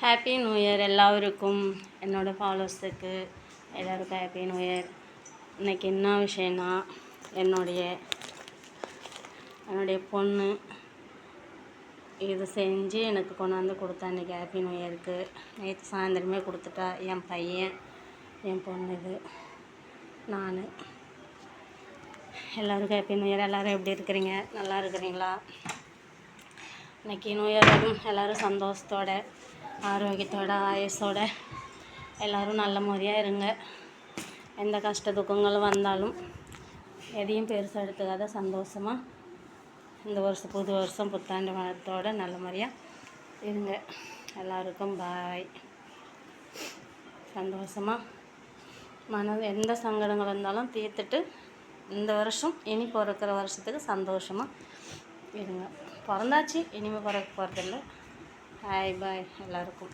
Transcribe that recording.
Happy new year எல்லாருக்கும், என்னோடய ஃபாலோவர்ஸுக்கு எல்லோருக்கும் ஹாப்பி நியூ இயர். இன்றைக்கி என்ன விஷயம்னா, என்னுடைய பொண்ணு இது செஞ்சு எனக்கு கொண்டாந்து கொடுத்தா. இன்றைக்கி ஹாப்பி நியூ இயருக்கு நேற்று சாயந்தரமே கொடுத்துட்டா. என் பையன், என் பொண்ணு, இது நான். எல்லோருக்கும் ஹாப்பி நியூ இயர். எல்லோரும் எப்படி இருக்கிறீங்க? நல்லா இருக்கிறீங்களா? இன்றைக்கி நியூ இயர் வரும். எல்லோரும் சந்தோஷத்தோட, ஆரோக்கியத்தோட, ஆயுசோட எல்லோரும் நல்ல முறையாக இருங்க. எந்த கஷ்ட துக்கங்கள் வந்தாலும் எதையும் பெருசாக எடுத்துக்காத சந்தோஷமாக இந்த வருஷம், புது வருஷம், புத்தாண்டு வாழ்த்தோட நல்ல முறையாக இருங்க. எல்லாருக்கும் பாய். சந்தோஷமாக எந்த சங்கடங்கள் இருந்தாலும் தீர்த்துட்டு இந்த வருஷம் இனி பிறக்கிற வருஷத்துக்கு சந்தோஷமாக இருங்க. பிறந்தாச்சு, இனிமேல் பிறக்க போகிறதில்ல. பாய் எல்லாருக்கும்.